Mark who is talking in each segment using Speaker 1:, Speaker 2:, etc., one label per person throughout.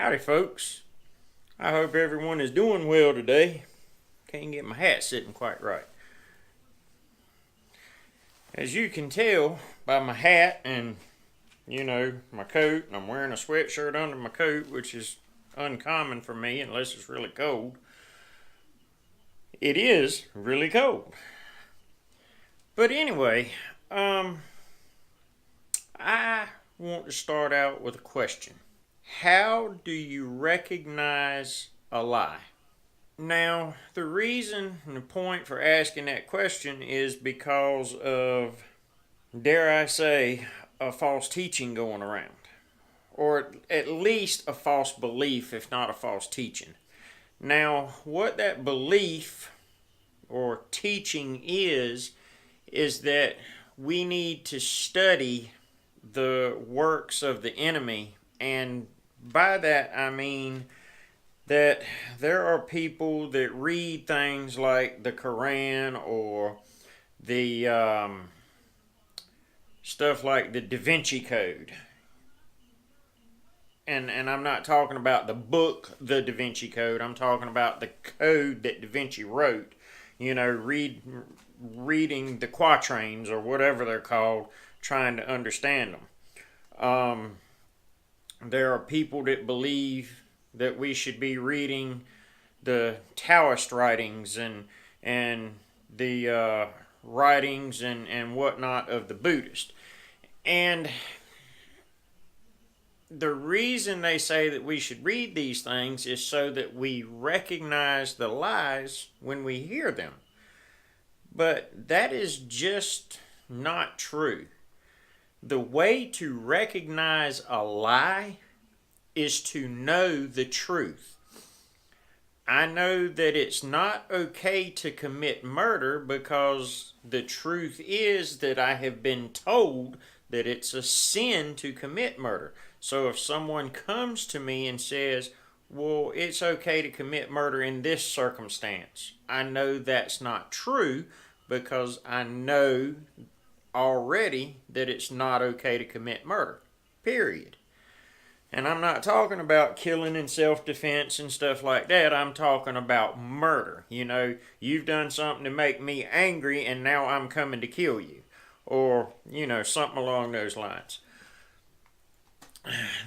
Speaker 1: Howdy, folks. I hope everyone is doing well today. Can't get my hat sitting quite right. As you can tell by my hat and, my coat, and I'm wearing a sweatshirt under my coat, which is uncommon for me unless it's really cold. It is really cold. But anyway, I want to start out with a question. How do you recognize a lie? Now, the reason and the point for asking that question is because of, dare I say, a false teaching going around. Or at least a false belief, if not a false teaching. Now, what that belief or teaching is that we need to study the works of the enemy, and by that I mean that there are people that read things like the Quran or the stuff like the Da Vinci Code. And I'm not talking about the book, the Da Vinci Code. I'm talking about the code that Da Vinci wrote. Reading the quatrains or whatever they're called, trying to understand them. There are people that believe that we should be reading the Taoist writings and the writings and whatnot of the Buddhist. And the reason they say that we should read these things is so that we recognize the lies when we hear them. But that is just not true. The way to recognize a lie is to know the truth. I know that it's not okay to commit murder because the truth is that I have been told that it's a sin to commit murder. So if someone comes to me and says, well, it's okay to commit murder in this circumstance, I know that's not true because I know already that it's not okay to commit murder, period. And I'm not talking about killing in self-defense and stuff like that. I'm talking about murder. You've done something to make me angry and now I'm coming to kill you. Or, something along those lines.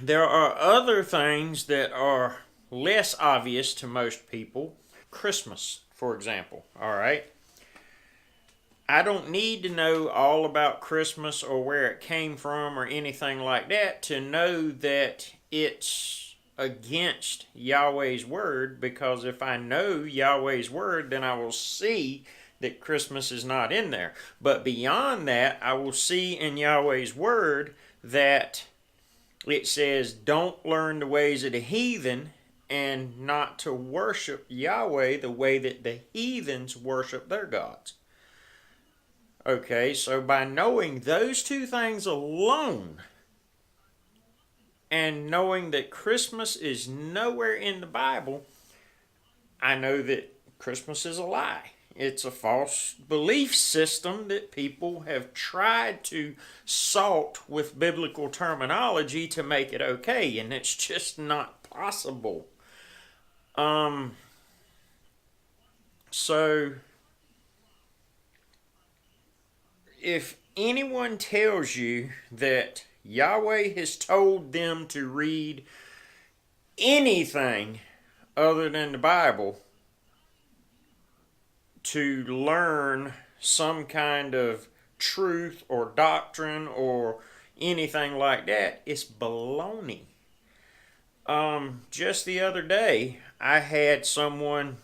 Speaker 1: There are other things that are less obvious to most people. Christmas, for example, all right? I don't need to know all about Christmas or where it came from or anything like that to know that it's against Yahweh's word, because if I know Yahweh's word, then I will see that Christmas is not in there. But beyond that, I will see in Yahweh's word that it says don't learn the ways of the heathen and not to worship Yahweh the way that the heathens worship their gods. Okay, so by knowing those two things alone, and knowing that Christmas is nowhere in the Bible, I know that Christmas is a lie. It's a false belief system that people have tried to salt with biblical terminology to make it okay, and it's just not possible. So if anyone tells you that Yahweh has told them to read anything other than the Bible to learn some kind of truth or doctrine or anything like that, it's baloney. Just the other day, I had someone,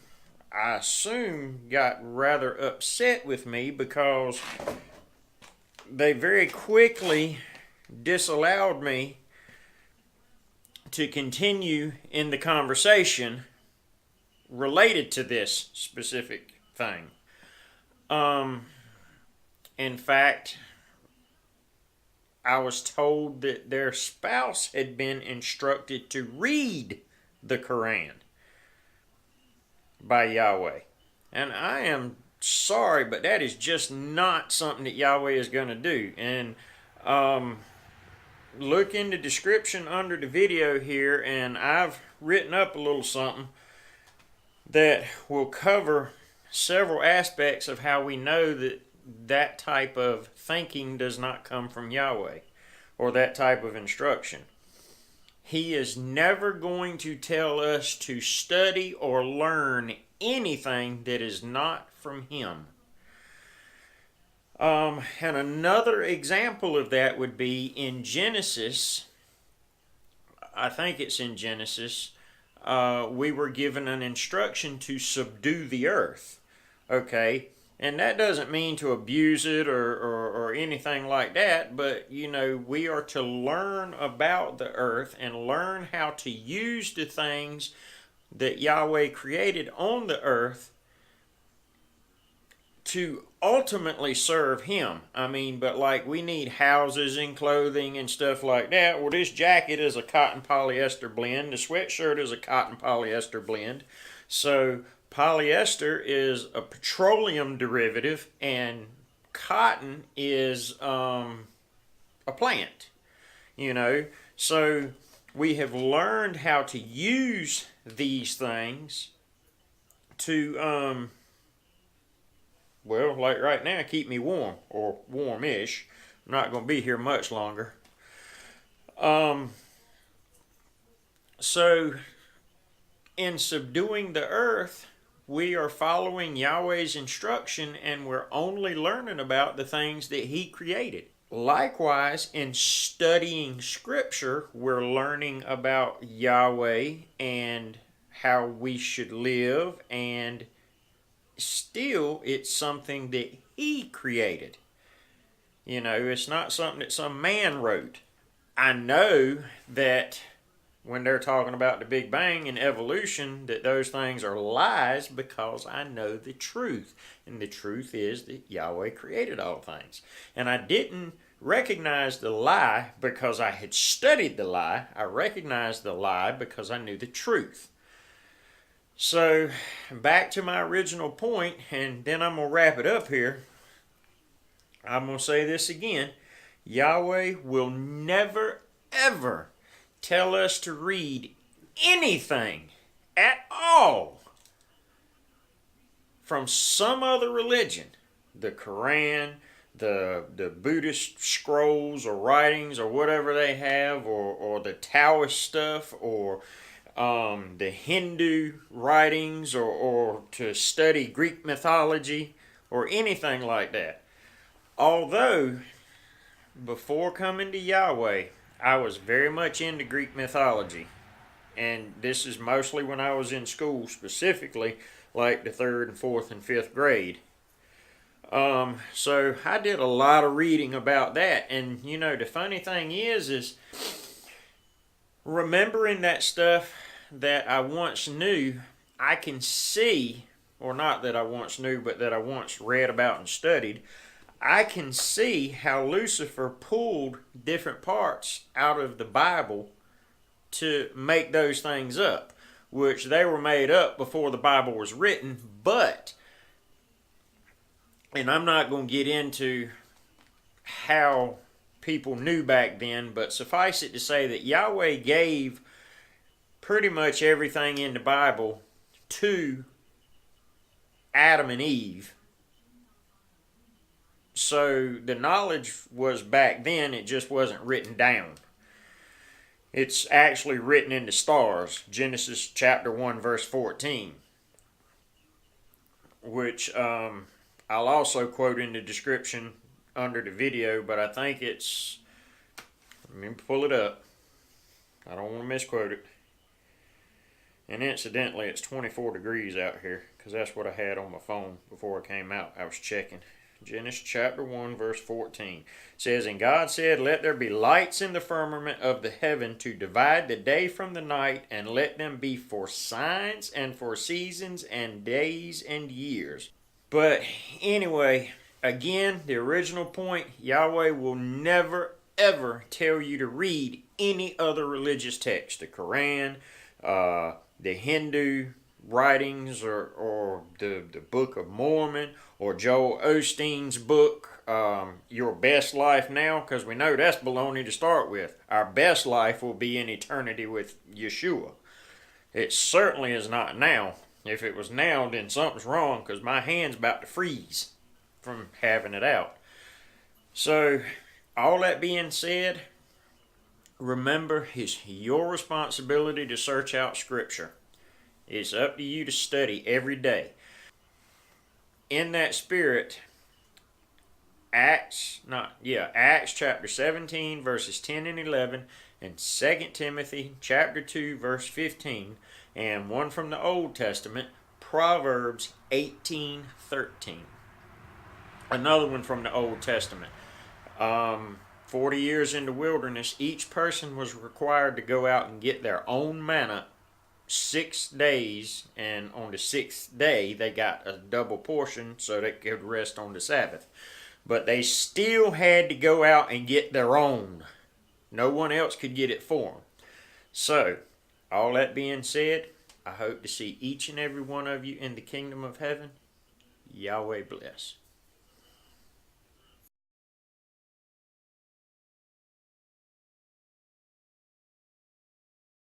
Speaker 1: I assume, got rather upset with me because they very quickly disallowed me to continue in the conversation related to this specific thing. In fact, I was told that their spouse had been instructed to read the Quran by Yahweh. And I am sorry, but that is just not something that Yahweh is going to do. And look in the description under the video here, and I've written up a little something that will cover several aspects of how we know that that type of thinking does not come from Yahweh, or that type of instruction. He is never going to tell us to study or learn anything that is not from Him. And another example of that would be in Genesis. I think it's in Genesis. We were given an instruction to subdue the earth. Okay, and that doesn't mean to abuse it or anything like that, but we are to learn about the earth and learn how to use the things that Yahweh created on the earth to ultimately serve Him. But like we need houses and clothing and stuff like that. Well, this jacket is a cotton polyester blend. The sweatshirt is a cotton polyester blend. So polyester is a petroleum derivative, and cotton is a plant. So we have learned how to use these things to well, like right now, keep me warm, or warmish. I'm not going to be here much longer. So, in subduing the earth, we are following Yahweh's instruction, and we're only learning about the things that He created. Likewise, in studying Scripture, we're learning about Yahweh and how we should live, and still, it's something that He created. It's not something that some man wrote. I know that when they're talking about the Big Bang and evolution, that those things are lies, because I know the truth. And the truth is that Yahweh created all things. And I didn't recognize the lie because I had studied the lie. I recognized the lie because I knew the truth. So, back to my original point, and then I'm going to wrap it up here. I'm going to say this again. Yahweh will never, ever tell us to read anything at all from some other religion. The Quran, the Buddhist scrolls or writings or whatever they have, or the Taoist stuff, or the Hindu writings, or to study Greek mythology or anything like that. Although, before coming to Yahweh, I was very much into Greek mythology. And this is mostly when I was in school, specifically like the 3rd and 4th and 5th grade. So I did a lot of reading about that. And the funny thing is remembering that stuff that I once knew, I can see, or not that I once knew, but that I once read about and studied, I can see how Lucifer pulled different parts out of the Bible to make those things up, which they were made up before the Bible was written. But, and I'm not going to get into how people knew back then, but suffice it to say that Yahweh gave pretty much everything in the Bible to Adam and Eve. So the knowledge was back then, it just wasn't written down. It's actually written in the stars. Genesis chapter 1 verse 14. Which I'll also quote in the description under the video, but I think it's, let me pull it up. I don't want to misquote it. And incidentally, it's 24 degrees out here, because that's what I had on my phone before I came out. I was checking. Genesis chapter 1 verse 14 says, "And God said, Let there be lights in the firmament of the heaven to divide the day from the night, and let them be for signs and for seasons and days and years." But anyway, again, the original point, Yahweh will never ever tell you to read any other religious text. The Quran, the Hindu writings, or the Book of Mormon, or Joel Osteen's book, your best life now, because we know that's baloney to start with. Our best life will be in eternity with Yeshua. It certainly is not now. If it was now, then something's wrong, because my hand's about to freeze from having it out. So, all that being said, remember, it's your responsibility to search out Scripture. It's up to you to study every day. In that spirit, Acts chapter 17 verses 10 and 11, and 2 Timothy chapter 2 verse 15, and one from the Old Testament, Proverbs 18:13. Another one from the Old Testament. 40 years in the wilderness, each person was required to go out and get their own manna 6 days, and on the 6th day they got a double portion so they could rest on the Sabbath. But they still had to go out and get their own. No one else could get it for them. So, all that being said, I hope to see each and every one of you in the kingdom of heaven. Yahweh bless.